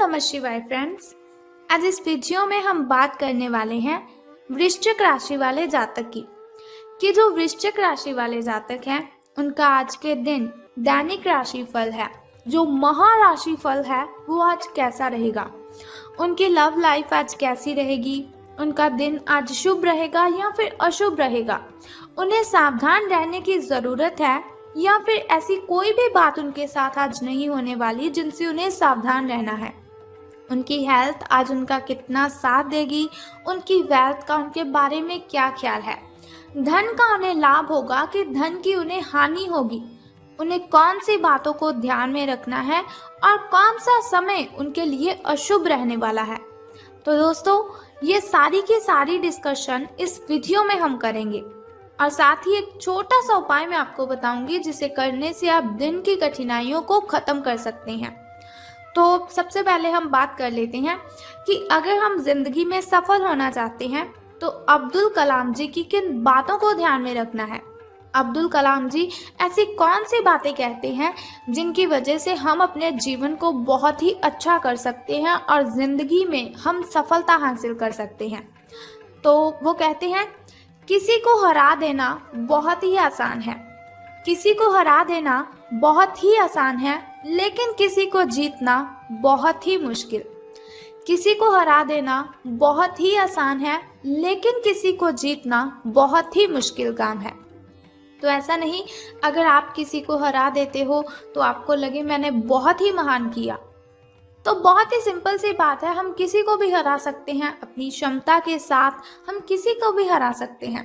नमः शिवाय फ्रेंड्स। आज इस वीडियो में हम बात करने वाले हैं वृश्चिक राशि वाले जातक की कि जो वृश्चिक राशि वाले जातक हैं उनका आज के दिन दैनिक राशि फल है, जो महाराशि फल है वो आज कैसा रहेगा, उनकी लव लाइफ आज कैसी रहेगी, उनका दिन आज शुभ रहेगा या फिर अशुभ रहेगा, उन्हें सावधान रहने की ज़रूरत है या फिर ऐसी कोई भी बात उनके साथ आज नहीं होने वाली जिनसे उन्हें सावधान रहना है। उनकी हेल्थ आज उनका कितना साथ देगी, उनकी वेल्थ का उनके बारे में क्या ख्याल है, धन का उन्हें लाभ होगा कि धन की उन्हें हानि होगी, उन्हें कौन सी बातों को ध्यान में रखना है और कौन सा समय उनके लिए अशुभ रहने वाला है। तो दोस्तों, ये सारी की सारी डिस्कशन इस वीडियो में हम करेंगे और साथ ही एक छोटा सा उपाय मैं आपको बताऊंगी जिसे करने से आप दिन की कठिनाइयों को खत्म कर सकते हैं। तो सबसे पहले हम बात कर लेते हैं कि अगर हम जिंदगी में सफल होना चाहते हैं तो अब्दुल कलाम जी की किन बातों को ध्यान में रखना है। अब्दुल कलाम जी ऐसी कौन सी बातें कहते हैं जिनकी वजह से हम अपने जीवन को बहुत ही अच्छा कर सकते हैं और जिंदगी में हम सफलता हासिल कर सकते हैं। तो वो कहते हैं, किसी को हरा देना बहुत ही आसान है, किसी को हरा देना बहुत ही आसान है, लेकिन किसी को जीतना बहुत ही मुश्किल। किसी को हरा देना बहुत ही आसान है, लेकिन किसी को जीतना बहुत ही मुश्किल काम है। तो ऐसा नहीं, अगर आप किसी को हरा देते हो तो आपको लगे मैंने बहुत ही महान किया। तो बहुत ही सिंपल सी बात है, हम किसी को भी हरा सकते हैं, अपनी क्षमता के साथ हम किसी को भी हरा सकते हैं,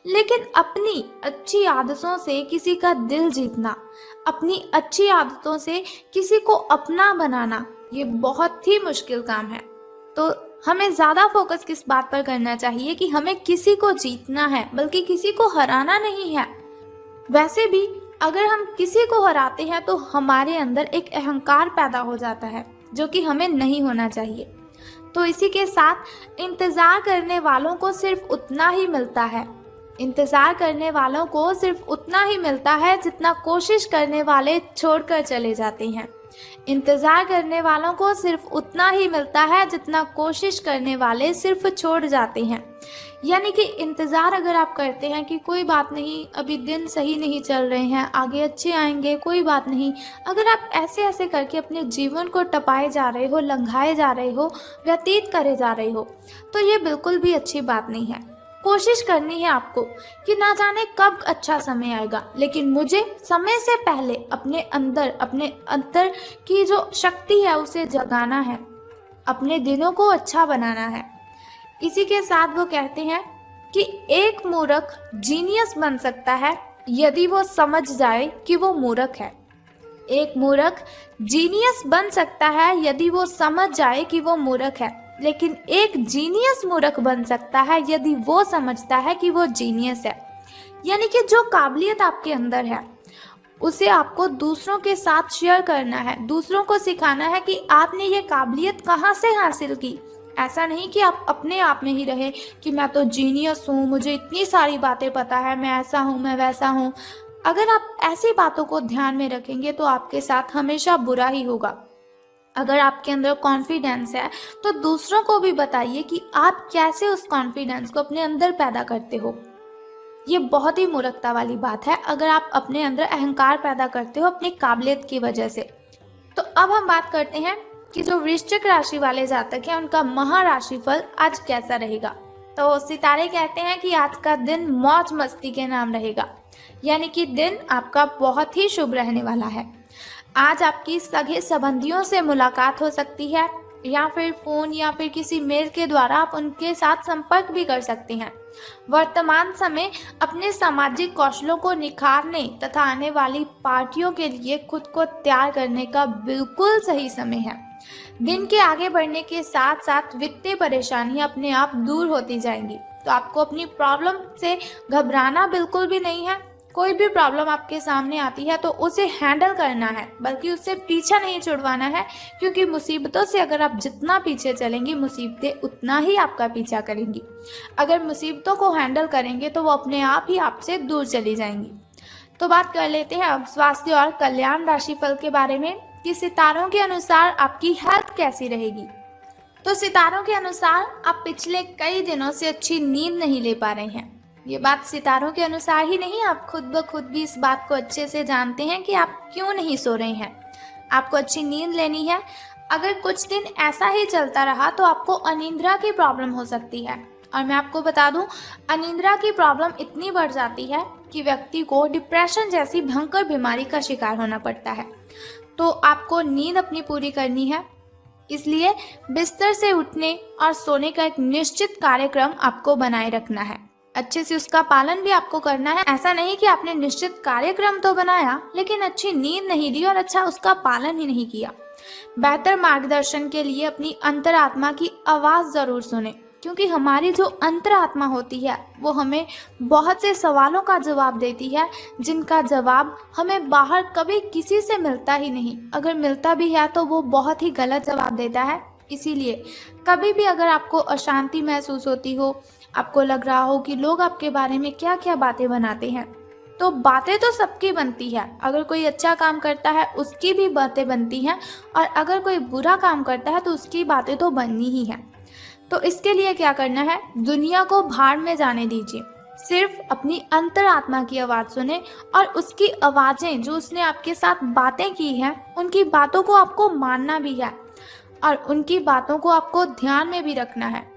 लेकिन अपनी अच्छी आदतों से किसी का दिल जीतना, अपनी अच्छी आदतों से किसी को अपना बनाना, ये बहुत ही मुश्किल काम है। तो हमें ज़्यादा फोकस किस बात पर करना चाहिए कि हमें किसी को जीतना है, बल्कि किसी को हराना नहीं है। वैसे भी अगर हम किसी को हराते हैं तो हमारे अंदर एक अहंकार पैदा हो जाता है जो कि हमें नहीं होना चाहिए। तो इसी के साथ इंतज़ार करने वालों को सिर्फ उतना ही मिलता है, इंतज़ार करने वालों को सिर्फ उतना ही मिलता है जितना कोशिश करने वाले छोड़कर चले जाते हैं। इंतज़ार करने वालों को सिर्फ उतना ही मिलता है जितना कोशिश करने वाले सिर्फ छोड़ जाते हैं। यानी कि इंतज़ार अगर आप करते हैं कि कोई बात नहीं, अभी दिन सही नहीं चल रहे हैं, आगे अच्छे आएंगे, कोई बात नहीं, अगर आप ऐसे ऐसे करके अपने जीवन को टपाए जा रहे हो, लंघाए जा रहे हो, व्यतीत करे जा रहे हो, तो ये बिल्कुल भी अच्छी बात नहीं है। कोशिश करनी है आपको कि ना जाने कब अच्छा समय आएगा, लेकिन मुझे समय से पहले अपने अंदर की जो शक्ति है उसे जगाना है, अपने दिनों को अच्छा बनाना है। इसी के साथ वो कहते हैं कि एक मूर्ख जीनियस बन सकता है यदि वो समझ जाए कि वो मूर्ख है। एक मूर्ख जीनियस बन सकता है यदि वो समझ जाए कि वो मूर्ख है, लेकिन एक जीनियस मूर्ख बन सकता है यदि वो समझता है कि वो जीनियस है। यानी कि जो काबिलियत आपके अंदर है उसे आपको दूसरों के साथ शेयर करना है, दूसरों को सिखाना है कि आपने ये काबिलियत कहाँ से हासिल की। ऐसा नहीं कि आप अपने आप में ही रहे कि मैं तो जीनियस हूँ, मुझे इतनी सारी बातें पता है, मैं ऐसा हूँ, मैं वैसा हूँ। अगर आप ऐसी बातों को ध्यान में रखेंगे तो आपके साथ हमेशा बुरा ही होगा। अगर आपके अंदर कॉन्फिडेंस है तो दूसरों को भी बताइए कि आप कैसे उस कॉन्फिडेंस को अपने अंदर पैदा करते हो। ये बहुत ही मूर्खता वाली बात है अगर आप अपने अंदर अहंकार पैदा करते हो अपनी काबिलियत की वजह से। तो अब हम बात करते हैं कि जो वृश्चिक राशि वाले जातक हैं उनका महाराशि फल आज कैसा रहेगा। तो सितारे कहते हैं कि आज का दिन मौज मस्ती के नाम रहेगा, यानी कि दिन आपका बहुत ही शुभ रहने वाला है। आज आपकी सगे संबंधियों से मुलाकात हो सकती है या फिर फ़ोन या फिर किसी मेल के द्वारा आप उनके साथ संपर्क भी कर सकते हैं। वर्तमान समय अपने सामाजिक कौशलों को निखारने तथा आने वाली पार्टियों के लिए खुद को तैयार करने का बिल्कुल सही समय है। दिन के आगे बढ़ने के साथ साथ वित्तीय परेशानियां अपने आप दूर होती जाएंगी। तो आपको अपनी प्रॉब्लम से घबराना बिल्कुल भी नहीं है। कोई भी प्रॉब्लम आपके सामने आती है तो उसे हैंडल करना है, बल्कि उससे पीछा नहीं छुड़वाना है, क्योंकि मुसीबतों से अगर आप जितना पीछे चलेंगी मुसीबतें उतना ही आपका पीछा करेंगी। अगर मुसीबतों को हैंडल करेंगे तो वो अपने आप ही आपसे दूर चली जाएंगी। तो बात कर लेते हैं अब स्वास्थ्य और कल्याण राशिफल के बारे में। कि सितारों के अनुसार आपकी हेल्थ कैसी रहेगी। तो सितारों के अनुसार आप पिछले कई दिनों से अच्छी नींद नहीं ले पा रहे हैं। ये बात सितारों के अनुसार ही नहीं, आप खुद ब खुद भी इस बात को अच्छे से जानते हैं कि आप क्यों नहीं सो रहे हैं। आपको अच्छी नींद लेनी है। अगर कुछ दिन ऐसा ही चलता रहा तो आपको अनिद्रा की प्रॉब्लम हो सकती है। और मैं आपको बता दूं, अनिद्रा की प्रॉब्लम इतनी बढ़ जाती है कि व्यक्ति को डिप्रेशन जैसी भयंकर बीमारी का शिकार होना पड़ता है। तो आपको नींद अपनी पूरी करनी है, इसलिए बिस्तर से उठने और सोने का एक निश्चित कार्यक्रम आपको बनाए रखना है। अच्छे से उसका पालन भी आपको करना है। ऐसा नहीं कि आपने निश्चित कार्यक्रम तो बनाया लेकिन अच्छी नींद नहीं ली और अच्छा उसका पालन ही नहीं किया। बेहतर मार्गदर्शन के लिए अपनी अंतरात्मा की आवाज़ ज़रूर सुने, क्योंकि हमारी जो अंतरात्मा होती है वो हमें बहुत से सवालों का जवाब देती है, जिनका जवाब हमें बाहर कभी किसी से मिलता ही नहीं। अगर मिलता भी है तो वो बहुत ही गलत जवाब देता है। इसीलिए कभी भी अगर आपको अशांति महसूस होती हो, आपको लग रहा हो कि लोग आपके बारे में क्या क्या बातें बनाते हैं, तो बातें तो सबकी बनती है। अगर कोई अच्छा काम करता है उसकी भी बातें बनती हैं, और अगर कोई बुरा काम करता है तो उसकी बातें तो बननी ही हैं। तो इसके लिए क्या करना है, दुनिया को भाड़ में जाने दीजिए। सिर्फ अपनी अंतरात्मा की आवाज़ सुने और उसकी आवाज़ें जो उसने आपके साथ बातें की हैं, उनकी बातों को आपको मानना भी है और उनकी बातों को आपको ध्यान में भी रखना है।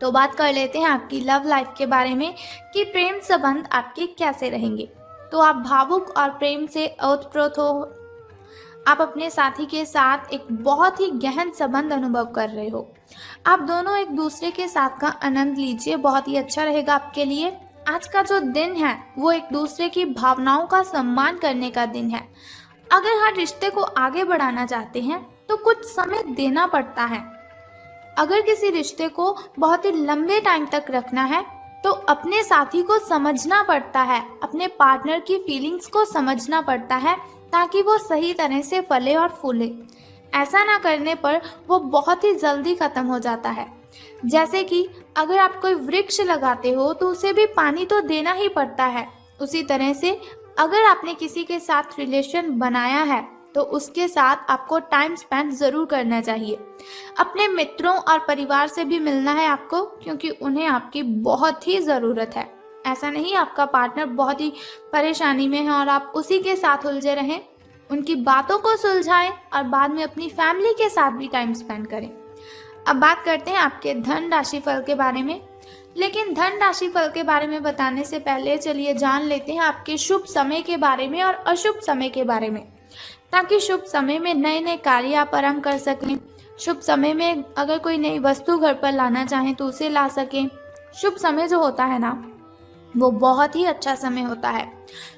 तो बात कर लेते हैं आपकी लव लाइफ के बारे में कि प्रेम संबंध आपके कैसे रहेंगे। तो आप भावुक और प्रेम से ओतप्रोत हो। आप अपने साथी के साथ एक बहुत ही गहन संबंध अनुभव कर रहे हो। आप दोनों एक दूसरे के साथ का आनंद लीजिए, बहुत ही अच्छा रहेगा आपके लिए। आज का जो दिन है वो एक दूसरे की भावनाओं का सम्मान करने का दिन है। अगर हर रिश्ते को आगे बढ़ाना चाहते हैं तो कुछ समय देना पड़ता है। अगर किसी रिश्ते को बहुत ही लंबे टाइम तक रखना है तो अपने साथी को समझना पड़ता है, अपने पार्टनर की फीलिंग्स को समझना पड़ता है, ताकि वो सही तरह से फले और फूले। ऐसा ना करने पर वो बहुत ही जल्दी खत्म हो जाता है। जैसे कि अगर आप कोई वृक्ष लगाते हो तो उसे भी पानी तो देना ही पड़ता है। उसी तरह से अगर आपने किसी के साथ रिलेशन बनाया है तो उसके साथ आपको टाइम स्पेंड ज़रूर करना चाहिए। अपने मित्रों और परिवार से भी मिलना है आपको, क्योंकि उन्हें आपकी बहुत ही ज़रूरत है। ऐसा नहीं आपका पार्टनर बहुत ही परेशानी में है और आप उसी के साथ उलझे रहें। उनकी बातों को सुलझाएं और बाद में अपनी फैमिली के साथ भी टाइम स्पेंड करें। अब बात करते हैं आपके धन राशि फल के बारे में। लेकिन धन राशि फल के बारे में बताने से पहले चलिए जान लेते हैं आपके शुभ समय के बारे में और अशुभ समय के बारे में, ताकि शुभ समय में नए नए कार्य आप आरंभ कर सकें। शुभ समय में अगर कोई नई वस्तु घर पर लाना चाहें तो उसे ला सकें। शुभ समय जो होता है ना, वो बहुत ही अच्छा समय होता है।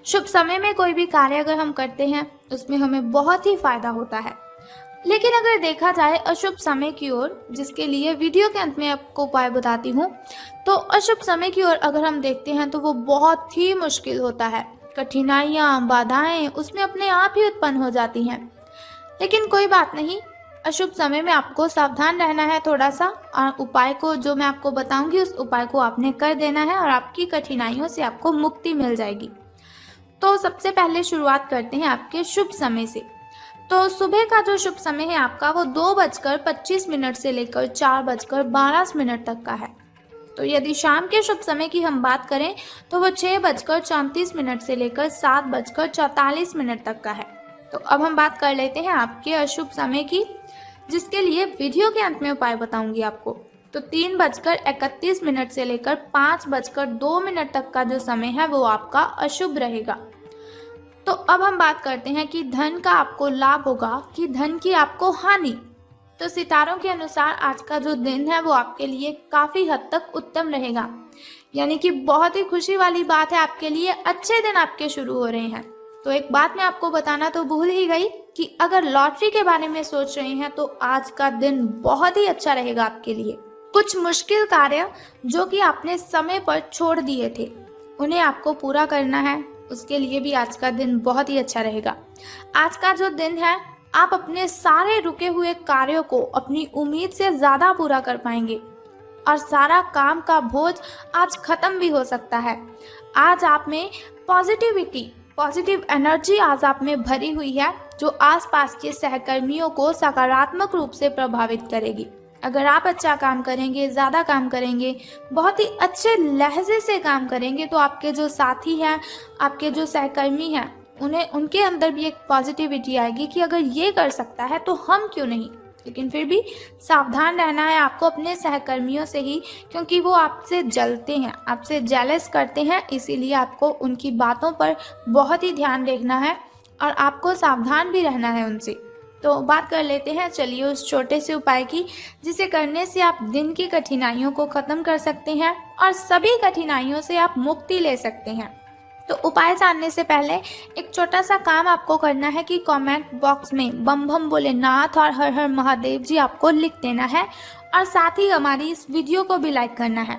शुभ समय में कोई भी कार्य अगर हम करते हैं उसमें हमें बहुत ही फायदा होता है। लेकिन अगर देखा जाए अशुभ समय की ओर, जिसके लिए वीडियो के अंत में आपको उपाय बताती हूँ, तो अशुभ समय की ओर अगर हम देखते हैं तो वो बहुत ही मुश्किल होता है। कठिनाइयाँ, बाधाएं उसमें अपने आप ही उत्पन्न हो जाती हैं। लेकिन कोई बात नहीं, अशुभ समय में आपको सावधान रहना है थोड़ा सा, और उपाय को जो मैं आपको बताऊंगी उस उपाय को आपने कर देना है और आपकी कठिनाइयों से आपको मुक्ति मिल जाएगी। तो सबसे पहले शुरुआत करते हैं आपके शुभ समय से। तो सुबह का जो शुभ समय है आपका वो 2:25 से लेकर 4:12 तक का है। तो यदि शाम के शुभ समय की हम बात करें तो वो 6:34 से लेकर 7:44 तक का है। तो अब हम बात कर लेते हैं आपके अशुभ समय की, जिसके लिए वीडियो के अंत में उपाय बताऊंगी आपको। तो 3:31 से लेकर 5:02 तक का जो समय है वो आपका अशुभ रहेगा। तो अब हम बात करते हैं कि धन का आपको लाभ होगा कि धन की आपको हानि। तो सितारों के अनुसार आज का जो दिन है वो आपके लिए काफ़ी हद तक उत्तम रहेगा, यानी कि बहुत ही खुशी वाली बात है आपके लिए, अच्छे दिन आपके शुरू हो रहे हैं। तो एक बात मैं आपको बताना तो भूल ही गई कि अगर लॉटरी के बारे में सोच रहे हैं तो आज का दिन बहुत ही अच्छा रहेगा आपके लिए। कुछ मुश्किल कार्य जो कि आपने समय पर छोड़ दिए थे उन्हें आपको पूरा करना है, उसके लिए भी आज का दिन बहुत ही अच्छा रहेगा। आज का जो दिन है आप अपने सारे रुके हुए कार्यों को अपनी उम्मीद से ज़्यादा पूरा कर पाएंगे और सारा काम का बोझ आज खत्म भी हो सकता है। आज आप में पॉजिटिव एनर्जी आज आप में भरी हुई है जो आसपास के सहकर्मियों को सकारात्मक रूप से प्रभावित करेगी। अगर आप अच्छा काम करेंगे, ज़्यादा काम करेंगे, बहुत ही अच्छे लहजे से काम करेंगे, तो आपके जो साथी हैं, आपके जो सहकर्मी हैं, उनके अंदर भी एक पॉजिटिविटी आएगी कि अगर ये कर सकता है तो हम क्यों नहीं। लेकिन फिर भी सावधान रहना है आपको अपने सहकर्मियों से ही, क्योंकि वो आपसे जलते हैं, आपसे जेलस करते हैं, इसीलिए आपको उनकी बातों पर बहुत ही ध्यान रखना है और आपको सावधान भी रहना है उनसे। तो बात कर लेते हैं चलिए उस छोटे से उपाय की, जिसे करने से आप दिन की कठिनाइयों को ख़त्म कर सकते हैं और सभी कठिनाइयों से आप मुक्ति ले सकते हैं। तो उपाय जानने से पहले एक छोटा सा काम आपको करना है कि कमेंट बॉक्स में बम बम भोलेनाथ और हर हर महादेव जी आपको लिख देना है और साथ ही हमारी इस वीडियो को भी लाइक करना है।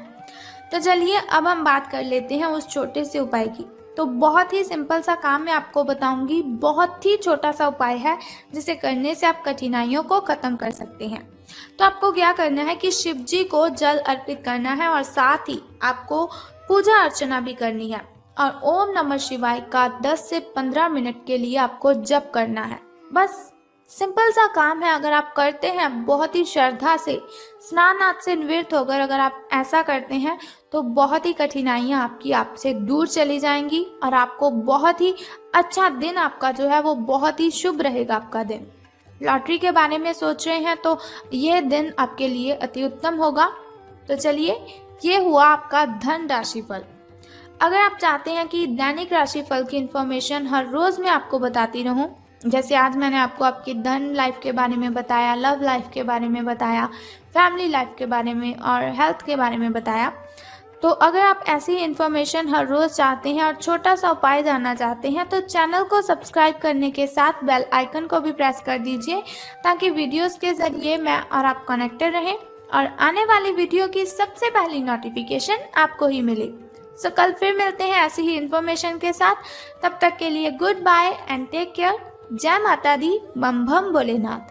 तो चलिए अब हम बात कर लेते हैं उस छोटे से उपाय की। तो बहुत ही सिंपल सा काम मैं आपको बताऊंगी, बहुत ही छोटा सा उपाय है जिसे करने से आप कठिनाइयों को ख़त्म कर सकते हैं। तो आपको क्या करना है कि शिव जी को जल अर्पित करना है और साथ ही आपको पूजा अर्चना भी करनी है और ओम नमः शिवाय का 10 से 15 मिनट के लिए आपको जप करना है। बस सिंपल सा काम है, अगर आप करते हैं बहुत ही श्रद्धा से, स्नान आदि से निवृत्त होकर अगर आप ऐसा करते हैं तो बहुत ही कठिनाइयाँ आपकी आपसे दूर चली जाएंगी और आपको बहुत ही अच्छा दिन आपका जो है वो बहुत ही शुभ रहेगा आपका दिन। लॉटरी के बारे में सोच रहे हैं तो ये दिन आपके लिए अति उत्तम होगा। तो चलिए ये हुआ आपका धन राशिफल। अगर आप चाहते हैं कि दैनिक राशिफल की इन्फॉर्मेशन हर रोज़ मैं आपको बताती रहूं, जैसे आज मैंने आपको आपकी धन लाइफ के बारे में बताया, लव लाइफ के बारे में बताया, फैमिली लाइफ के बारे में और हेल्थ के बारे में बताया, तो अगर आप ऐसी इन्फॉर्मेशन हर रोज़ चाहते हैं और छोटा सा उपाय जानना चाहते हैं तो चैनल को सब्सक्राइब करने के साथ बेल आइकन को भी प्रेस कर दीजिए, ताकि वीडियोस के ज़रिए मैं और आप कनेक्टेड रहें और आने वाली वीडियो की सबसे पहली नोटिफिकेशन आपको ही मिले। सो कल फिर मिलते हैं ऐसी ही इन्फॉर्मेशन के साथ। तब तक के लिए good bye and take care. जय माता दी, बम बम भोलेनाथ।